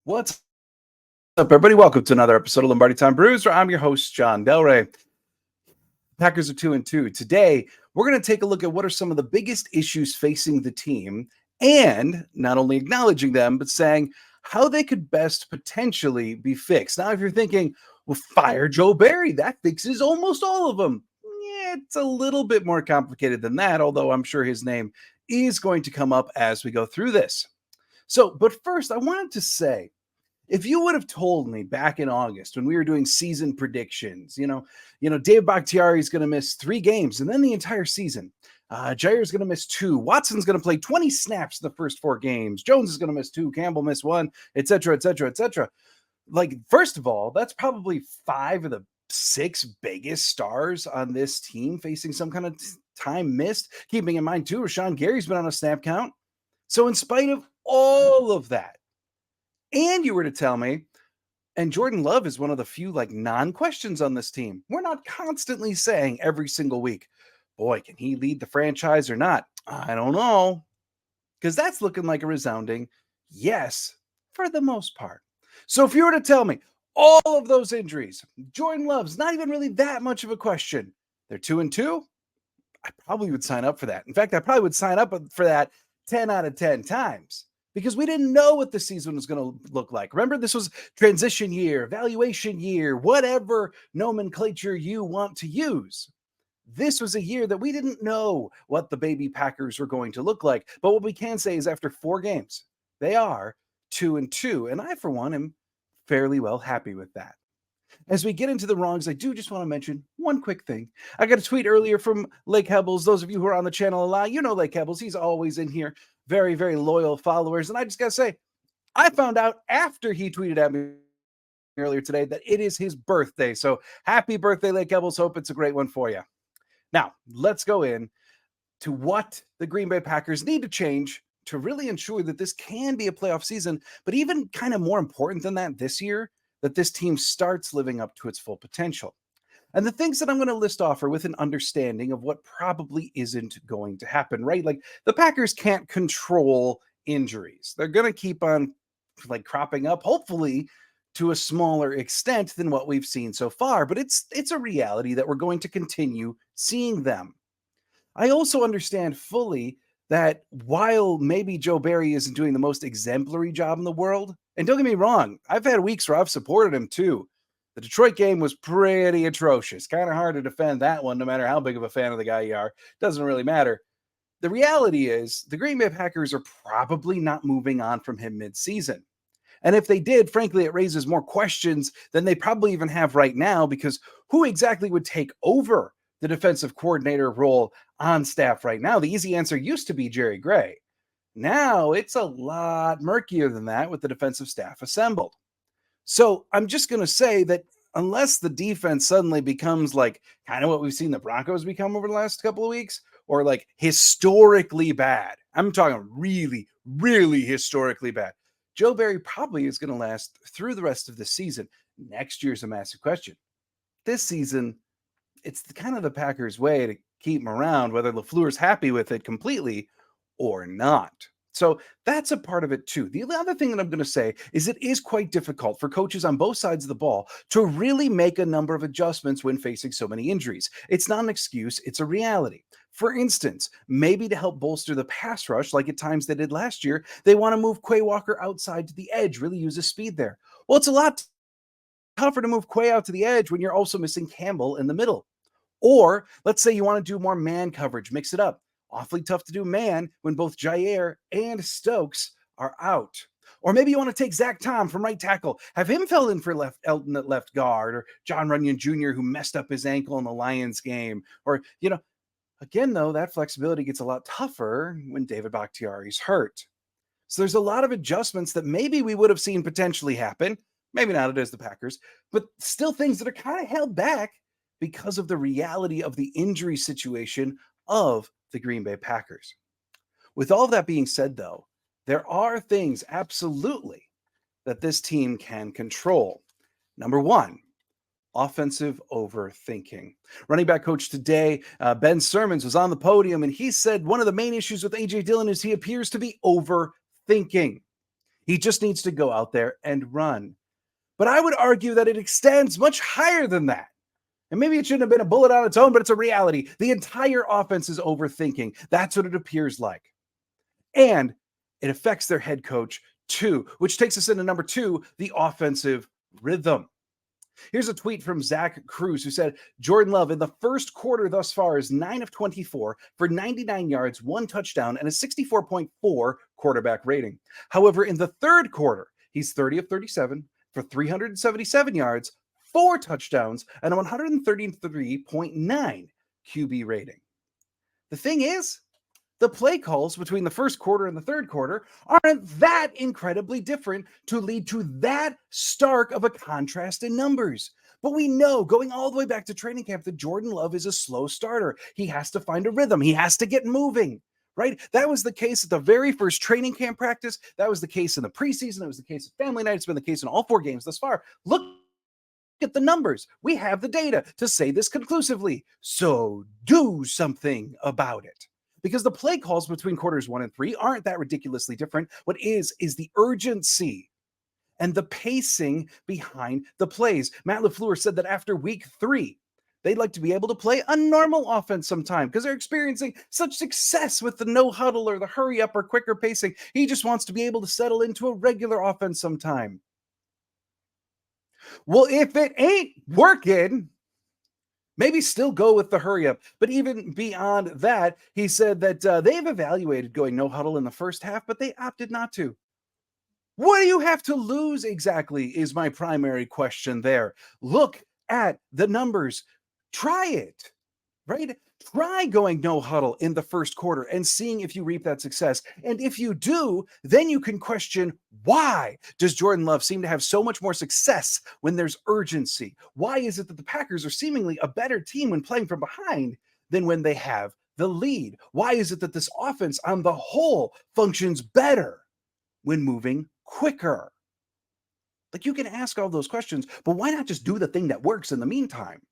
What's up, everybody? Welcome to another episode of Lombardi Time Brews, where I'm your host, John Delray. Packers are 2-2. Today, we're going to take a look at what are some of the biggest issues facing the team, and not only acknowledging them, but saying how they could best potentially be fixed. Now, if you're thinking, well, fire Joe Barry, that fixes almost all of them. Yeah, it's a little bit more complicated than that, although I'm sure his name is going to come up as we go through this. But first, I wanted to say, if you would have told me back in August when we were doing season predictions, Dave Bakhtiari is going to miss 3 games and then the entire season. Jair is going to miss 2. Watson's going to play 20 snaps in the first 4 games. Jones is going to miss 2. Campbell miss 1, etc., etc., etc. Like, first of all, that's probably 5 of the 6 biggest stars on this team facing some kind of time missed. Keeping in mind, too, Rashawn Gary's been on a snap count. So in spite of all of that, and you were to tell me, and Jordan Love is one of the few non-questions on this team. We're not constantly saying every single week, boy, can he lead the franchise or not? I don't know. Because that's looking like a resounding yes for the most part. So if you were to tell me all of those injuries, Jordan Love's not even really that much of a question. They're 2-2. I probably would sign up for that. In fact, I probably would sign up for that 10 out of 10 times. Because we didn't know what the season was going to look like. Remember, this was transition year, evaluation year, whatever nomenclature you want to use. This was a year that we didn't know what the baby Packers were going to look like. But what we can say is after 4 games, they are 2-2. And I, for one, am fairly well happy with that. As we get into the wrongs, I do just want to mention one quick thing. I got a tweet earlier from Lake Hebbles. Those of you who are on the channel a lot, you know Lake Hebbles. He's always in here. Very, very loyal followers. And I just got to say, I found out after he tweeted at me earlier today that it is his birthday. So happy birthday, Lake Hebbles. Hope it's a great one for you. Now, let's go in to what the Green Bay Packers need to change to really ensure that this can be a playoff season. But even kind of more important than that this year, that this team starts living up to its full potential. And the things that I'm going to list off are with an understanding of what probably isn't going to happen, right? Like, the Packers can't control injuries. They're going to keep on cropping up, hopefully to a smaller extent than what we've seen so far, but it's a reality that we're going to continue seeing them. I also understand fully that while maybe Joe Barry isn't doing the most exemplary job in the world, and don't get me wrong, I've had weeks where I've supported him too. The Detroit game was pretty atrocious. Kind of hard to defend that one, no matter how big of a fan of the guy you are. Doesn't really matter. The reality is the Green Bay Packers are probably not moving on from him mid-season. And if they did, frankly, it raises more questions than they probably even have right now, because who exactly would take over the defensive coordinator role on staff right now? The easy answer used to be Jerry Gray. Now it's a lot murkier than that with the defensive staff assembled. So I'm just going to say that unless the defense suddenly becomes kind of what we've seen the Broncos become over the last couple of weeks, or historically bad, I'm talking really, really historically bad, Joe Barry probably is going to last through the rest of the season. Next year's a massive question. This season, it's kind of the Packers' way to keep him around, whether LaFleur's happy with it completely or not. So that's a part of it too. The other thing that I'm going to say is it is quite difficult for coaches on both sides of the ball to really make a number of adjustments when facing so many injuries. It's not an excuse, it's a reality. For instance, maybe to help bolster the pass rush, like at times they did last year, they want to move Quay Walker outside to the edge, really use his speed there. Well, it's a lot tougher to move Quay out to the edge when you're also missing Campbell in the middle. Or let's say you want to do more man coverage, mix it up. Awfully tough to do man when both Jair and Stokes are out. Or maybe you want to take Zach Tom from right tackle, have him fill in for Elton at left guard, or John Runyon Jr., who messed up his ankle in the Lions game. Or, again, though, that flexibility gets a lot tougher when David Bakhtiari's hurt. So there's a lot of adjustments that maybe we would have seen potentially happen. Maybe not it is the Packers, but still things that are kind of held back because of the reality of the injury situation of the Green Bay Packers. With all of that being said, though, there are things absolutely that this team can control. Number one, offensive overthinking. Running back coach today, Ben Sermons, was on the podium, and he said one of the main issues with A.J. Dillon is he appears to be overthinking. He just needs to go out there and run. But I would argue that it extends much higher than that. And maybe it shouldn't have been a bullet on its own, but it's a reality. The entire offense is overthinking. That's what it appears like. And it affects their head coach too, which takes us into number 2, the offensive rhythm. Here's a tweet from Zach Cruz who said, Jordan Love in the first quarter thus far is 9 of 24 for 99 yards, 1 touchdown, and a 64.4 quarterback rating. However, in the third quarter, he's 30 of 37 for 377 yards, 4 touchdowns, and a 133.9 QB rating. The thing is, the play calls between the first quarter and the third quarter aren't that incredibly different to lead to that stark of a contrast in numbers. But we know, going all the way back to training camp, that Jordan Love is a slow starter. He has to find a rhythm. He has to get moving, right? That was the case at the very first training camp practice. That was the case in the preseason. It was the case at family night. It's been the case in all 4 games thus far. Look at the numbers. We have the data to say this conclusively. So do something about it. Because the play calls between quarters 1 and 3 aren't that ridiculously different. What is the urgency and the pacing behind the plays. Matt LaFleur said that after week 3, they'd like to be able to play a normal offense sometime because they're experiencing such success with the no huddle or the hurry up or quicker pacing. He just wants to be able to settle into a regular offense sometime. Well, if it ain't working, maybe still go with the hurry up. But even beyond that, he said that they've evaluated going no huddle in the first half, but they opted not to. What do you have to lose exactly is my primary question there. Look at the numbers. Try it, right? Try going no huddle in the first quarter and seeing if you reap that success. And if you do, then you can question, why does Jordan Love seem to have so much more success when there's urgency? Why is it that the Packers are seemingly a better team when playing from behind than when they have the lead? Why is it that this offense on the whole functions better when moving quicker? Like, you can ask all those questions, but why not just do the thing that works in the meantime?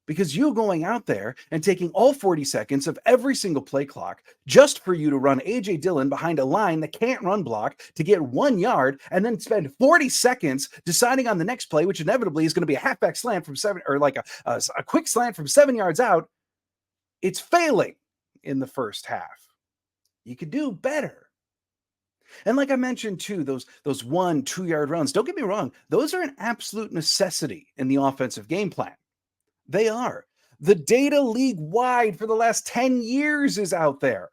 Because you going out there and taking all 40 seconds of every single play clock just for you to run A.J. Dillon behind a line that can't run block to get 1 yard and then spend 40 seconds deciding on the next play, which inevitably is going to be a halfback slant from 7, or like a quick slant from 7 yards out, it's failing in the first half. You could do better. And like I mentioned too, those 1-2 yard runs, don't get me wrong, those are an absolute necessity in the offensive game plan. They are. The data league-wide for the last 10 years is out there.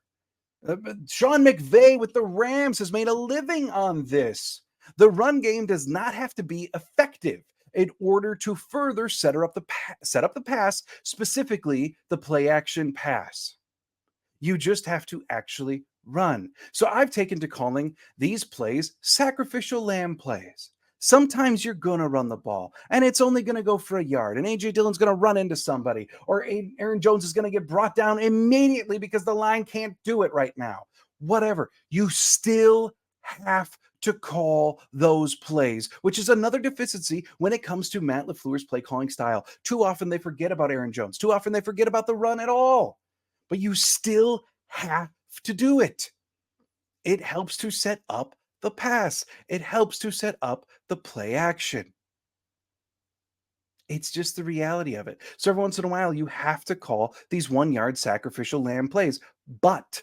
Sean McVay with the Rams has made a living on this. The run game does not have to be effective in order to further set up the pass, specifically the play-action pass. You just have to actually run. So I've taken to calling these plays sacrificial lamb plays. Sometimes you're going to run the ball, and it's only going to go for a yard, and A.J. Dillon's going to run into somebody, or Aaron Jones is going to get brought down immediately because the line can't do it right now. Whatever. You still have to call those plays, which is another deficiency when it comes to Matt LaFleur's play calling style. Too often they forget about Aaron Jones. Too often they forget about the run at all. But you still have to do it. It helps to set up the pass. It helps to set up the play action. It's just the reality of it. So every once in a while, you have to call these 1 yard sacrificial lamb plays. But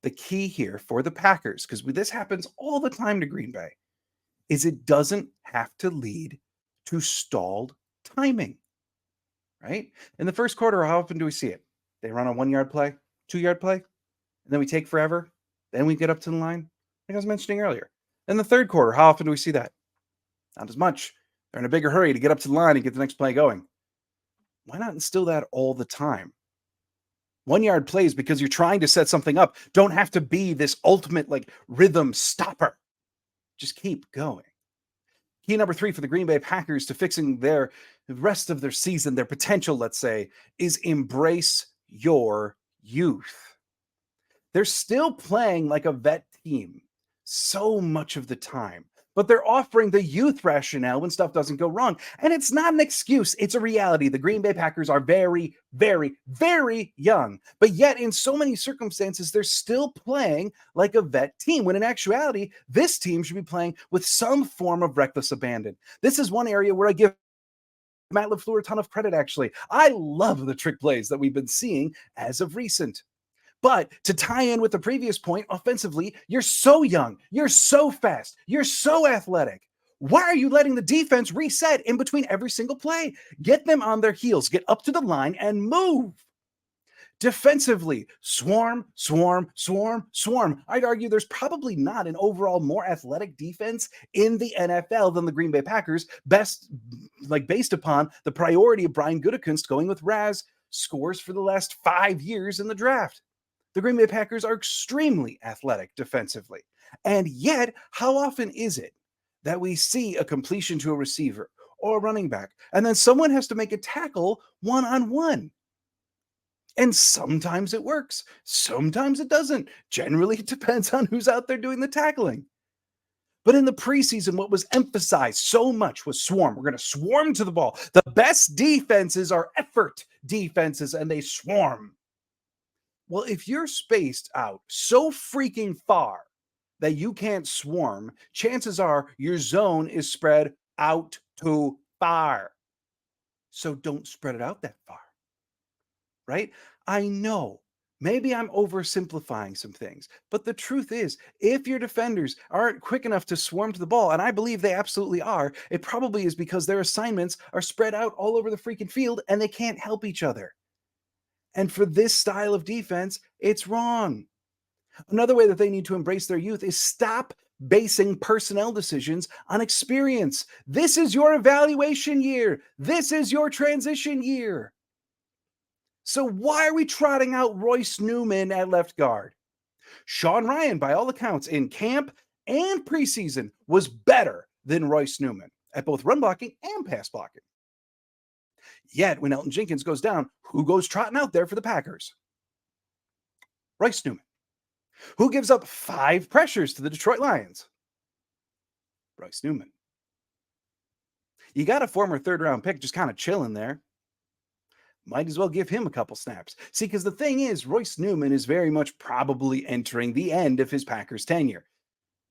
the key here for the Packers, because this happens all the time to Green Bay, is it doesn't have to lead to stalled timing, right? In the first quarter, how often do we see it? They run a 1 yard play, 2 yard play, and then we take forever. Then we get up to the line. Like I was mentioning earlier. In the third quarter, how often do we see that? Not as much. They're in a bigger hurry to get up to the line and get the next play going. Why not instill that all the time? 1 yard plays, because you're trying to set something up, don't have to be this ultimate like rhythm stopper. Just keep going. Key number 3 for the Green Bay Packers to fixing the rest of their season, their potential, let's say, is embrace your youth. They're still playing like a vet team so much of the time. but they're offering the youth rationale when stuff doesn't go wrong. And it's not an excuse, it's a reality. The Green Bay Packers are very, very, very young, but yet in so many circumstances, they're still playing like a vet team, when in actuality, this team should be playing with some form of reckless abandon. This is one area where I give Matt LaFleur a ton of credit, actually. I love the trick plays that we've been seeing as of recent. But to tie in with the previous point, offensively, you're so young, you're so fast, you're so athletic. Why are you letting the defense reset in between every single play? Get them on their heels, get up to the line, and move. Defensively, swarm, swarm, swarm, swarm. I'd argue there's probably not an overall more athletic defense in the NFL than the Green Bay Packers, based upon the priority of Brian Gutekunst going with Raz scores for the last 5 years in the draft. The Green Bay Packers are extremely athletic defensively. And yet, how often is it that we see a completion to a receiver or a running back, and then someone has to make a tackle one-on-one? And sometimes it works, sometimes it doesn't. Generally, it depends on who's out there doing the tackling. But in the preseason, what was emphasized so much was swarm. We're going to swarm to the ball. The best defenses are effort defenses, and they swarm. Well, if you're spaced out so freaking far that you can't swarm, chances are your zone is spread out too far. So don't spread it out that far, right? I know maybe I'm oversimplifying some things, but the truth is, if your defenders aren't quick enough to swarm to the ball, and I believe they absolutely are, it probably is because their assignments are spread out all over the freaking field and they can't help each other. And for this style of defense, it's wrong. Another way that they need to embrace their youth is stop basing personnel decisions on experience. This is your evaluation year. This is your transition year. So why are we trotting out Royce Newman at left guard? Sean Ryan, by all accounts, in camp and preseason, was better than Royce Newman at both run blocking and pass blocking. Yet, when Elton Jenkins goes down, who goes trotting out there for the Packers? Royce Newman. Who gives up 5 pressures to the Detroit Lions? Royce Newman. You got a former third-round pick just kind of chilling there. Might as well give him a couple snaps. See, because the thing is, Royce Newman is very much probably entering the end of his Packers tenure.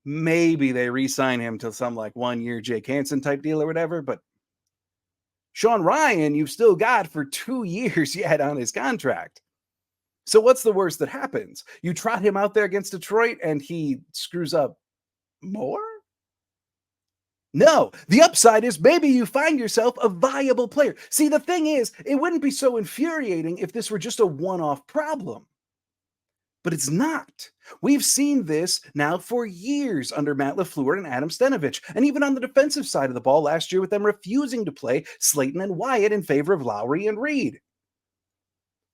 Maybe they re-sign him to some 1-year Jake Hansen type deal or whatever, but Sean Ryan, you've still got for 2 years yet on his contract. So what's the worst that happens? You trot him out there against Detroit and he screws up more? No, the upside is maybe you find yourself a viable player. See, the thing is, it wouldn't be so infuriating if this were just a one-off problem. But it's not. We've seen this now for years under Matt LaFleur and Adam Stenavich, and even on the defensive side of the ball last year with them refusing to play Slayton and Wyatt in favor of Lowry and Reed.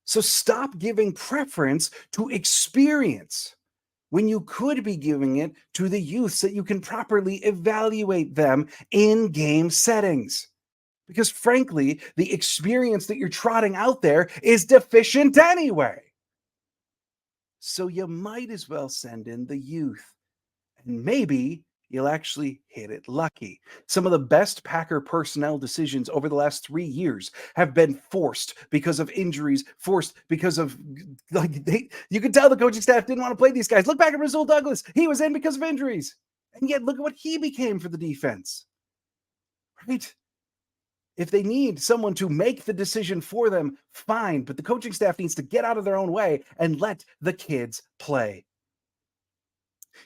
So stop giving preference to experience when you could be giving it to the youth so that you can properly evaluate them in game settings. Because frankly, the experience that you're trotting out there is deficient anyway. So you might as well send in the youth. And maybe you'll actually hit it lucky. Some of the best Packer personnel decisions over the last 3 years have been forced because of injuries, forced because of, you could tell the coaching staff didn't want to play these guys. Look back at Rasul Douglas. He was in because of injuries. And yet look at what he became for the defense. Right? If they need someone to make the decision for them, fine. But the coaching staff needs to get out of their own way and let the kids play.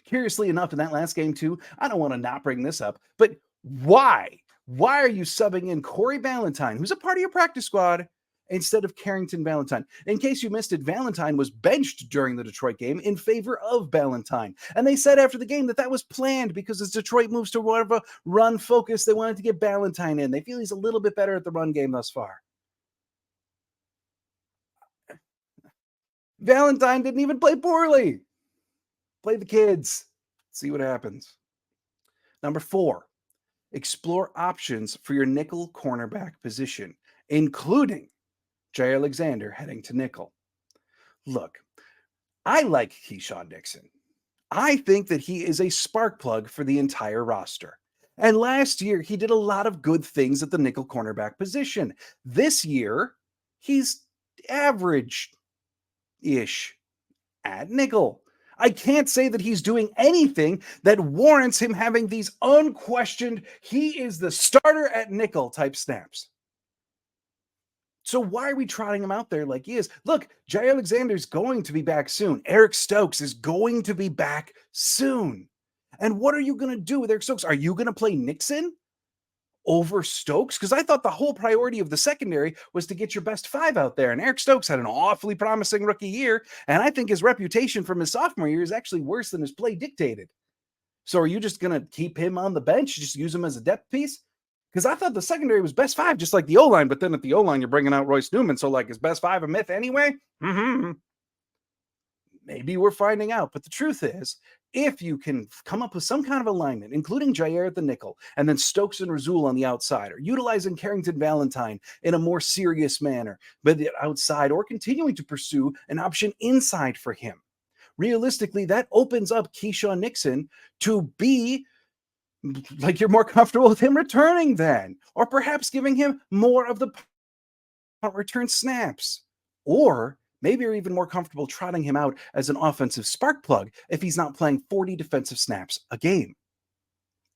Curiously enough, in that last game too, I don't want to not bring this up, but why? Why are you subbing in Corey Valentine, who's a part of your practice squad, instead of Carrington Valentine? In case you missed it, Valentine was benched during the Detroit game in favor of Valentine. And they said after the game that was planned because as Detroit moves to more of a run focus, they wanted to get Valentine in. They feel he's a little bit better at the run game thus far. Valentine didn't even play poorly. Play the kids. See what happens. Number 4, explore options for your nickel cornerback position, including Jay Alexander heading to nickel. Look, I like Keyshawn Nixon. I think that he is a spark plug for the entire roster. And last year, he did a lot of good things at the nickel cornerback position. This year, he's average ish at nickel. I can't say that he's doing anything that warrants him having these unquestioned, he is the starter at nickel type snaps. So why are we trotting him out there like he is? Look, Jay Alexander's going to be back soon. Eric Stokes is going to be back soon. And what are you going to do with Eric Stokes? Are you going to play Nixon over Stokes? Because I thought the whole priority of the secondary was to get your best five out there. And Eric Stokes had an awfully promising rookie year. And I think his reputation from his sophomore year is actually worse than his play dictated. So are you just going to keep him on the bench, just use him as a depth piece? Because I thought the secondary was best five, just like the O-line. But then at the O-line, you're bringing out Royce Newman. So like, is best five a myth anyway? Maybe we're finding out. But the truth is, if you can come up with some kind of alignment, including Jair at the nickel, and then Stokes and Razul on the outside, or utilizing Carrington Valentine in a more serious manner, but outside, or continuing to pursue an option inside for him, realistically, that opens up Keyshawn Nixon to be like you're more comfortable with him returning then, or perhaps giving him more of the punt return snaps, or maybe you're even more comfortable trotting him out as an offensive spark plug if he's not playing 40 defensive snaps a game.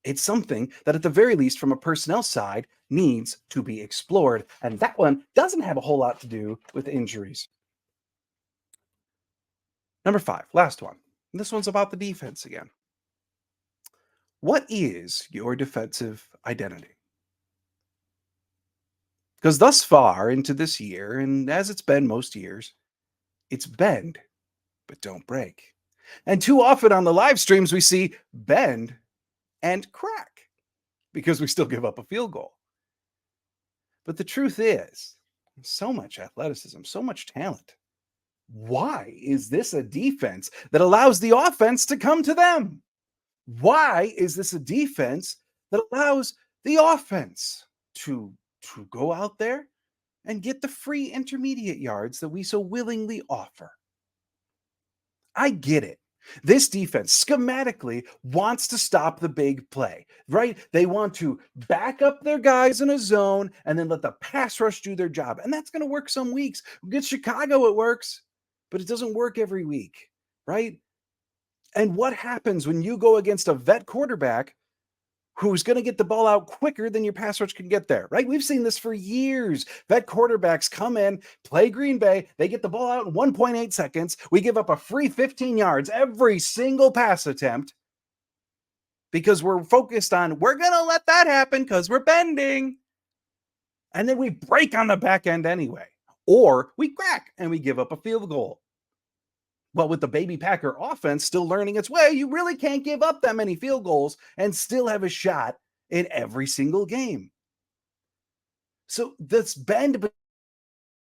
It's something that, at the very least, from a personnel side, needs to be explored, and that one doesn't have a whole lot to do with injuries. Number 5, last one. This one's about the defense again. What is your defensive identity? Because thus far into this year, and as it's been most years, it's bend, but don't break. And too often on the live streams, we see bend and crack because we still give up a field goal. But the truth is, so much athleticism, so much talent. Why is this a defense that allows the offense to come to them? Why is this a defense that allows the offense to go out there and get the free intermediate yards that we so willingly offer? I get it. This defense schematically wants to stop the big play, right? They want to back up their guys in a zone and then let the pass rush do their job. And that's going to work some weeks. Against Chicago, it works, but it doesn't work every week, right? And what happens when you go against a vet quarterback who's going to get the ball out quicker than your pass rush can get there, right? We've seen this for years. Vet quarterbacks come in, play Green Bay, they get the ball out in 1.8 seconds. We give up a free 15 yards every single pass attempt because we're focused on, we're going to let that happen because we're bending. And then we break on the back end anyway. Or we crack and we give up a field goal. Well, with the baby Packer offense still learning its way, you really can't give up that many field goals and still have a shot in every single game. So this bend but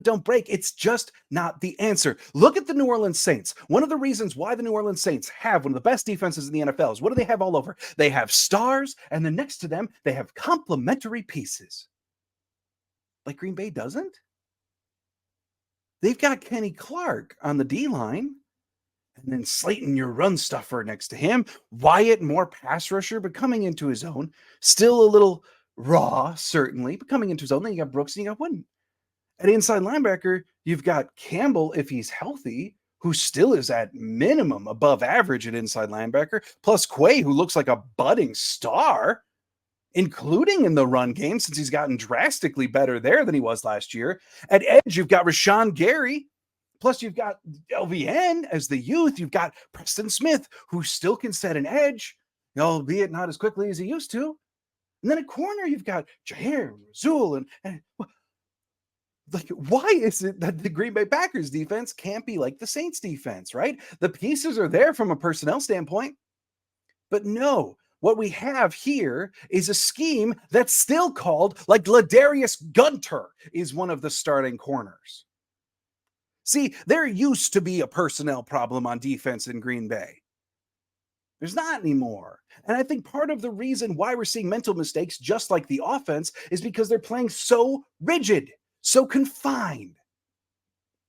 don't break, it's just not the answer. Look at the New Orleans Saints. One of the reasons why the New Orleans Saints have one of the best defenses in the NFL is what do they have all over? They have stars, and then next to them, they have complementary pieces. Like Green Bay doesn't. They've got Kenny Clark on the D-line. And then Slayton, your run stuffer next to him. Wyatt, more pass rusher, but coming into his own. Still a little raw, certainly, but coming into his own. Then you got Brooks and you got Wooden. At inside linebacker, you've got Campbell, if he's healthy, who still is at minimum above average at inside linebacker, plus Quay, who looks like a budding star, including in the run game, since he's gotten drastically better there than he was last year. At edge, you've got Rashawn Gary. Plus, you've got LVN as the youth. You've got Preston Smith, who still can set an edge, albeit not as quickly as he used to. And then at corner, you've got Jair, Razul, and like, why is it that the Green Bay Packers defense can't be like the Saints defense, right? The pieces are there from a personnel standpoint. But no, what we have here is a scheme that's still called, like Ladarius Gunter is one of the starting corners. See, there used to be a personnel problem on defense in Green Bay. There's not anymore. And I think part of the reason why we're seeing mental mistakes, just like the offense, is because they're playing so rigid, so confined.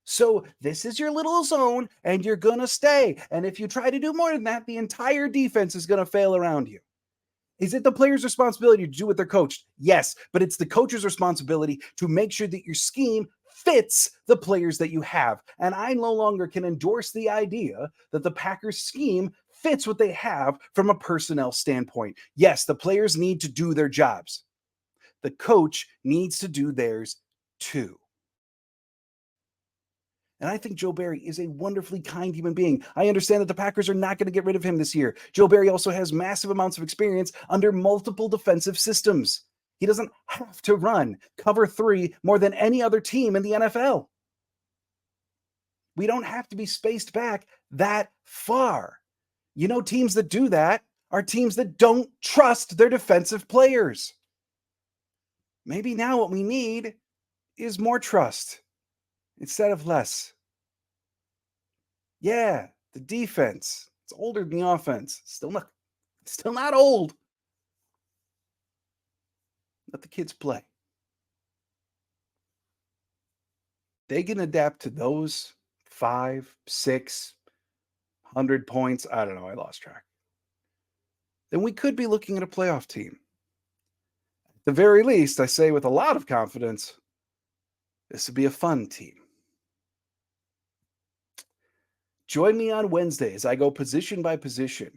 So this is your little zone, and you're going to stay. And if you try to do more than that, the entire defense is going to fail around you. Is it the player's responsibility to do what they're coached? Yes, but it's the coach's responsibility to make sure that your scheme fits the players that you have. And I no longer can endorse the idea that the Packers scheme fits what they have from a personnel standpoint. Yes, the players need to do their jobs. The coach needs to do theirs too. And I think Joe Barry is a wonderfully kind human being. I understand that the Packers are not going to get rid of him this year. Joe Barry also has massive amounts of experience under multiple defensive systems. He doesn't have to run cover three more than any other team in the NFL. We don't have to be spaced back that far. You know, teams that do that are teams that don't trust their defensive players. Maybe now what we need is more trust instead of less. Yeah, the defense. It's older than the offense. Still not old. Let the kids play. They can adapt to those 5, 600 points. I don't know. I lost track. Then we could be looking at a playoff team. At the very least, I say with a lot of confidence, this would be a fun team. Join me on Wednesday as I go position by position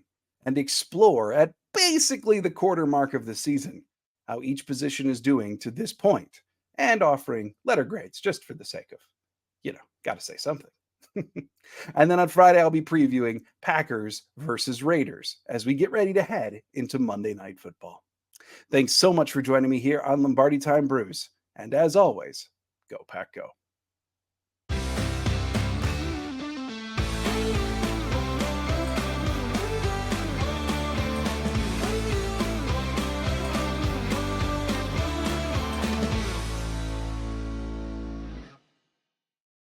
and explore at basically the quarter mark of the season how each position is doing to this point, and offering letter grades just for the sake of, got to say something. And then on Friday, I'll be previewing Packers versus Raiders as we get ready to head into Monday Night Football. Thanks so much for joining me here on Lombardi Time Brews. And as always, go Pack Go.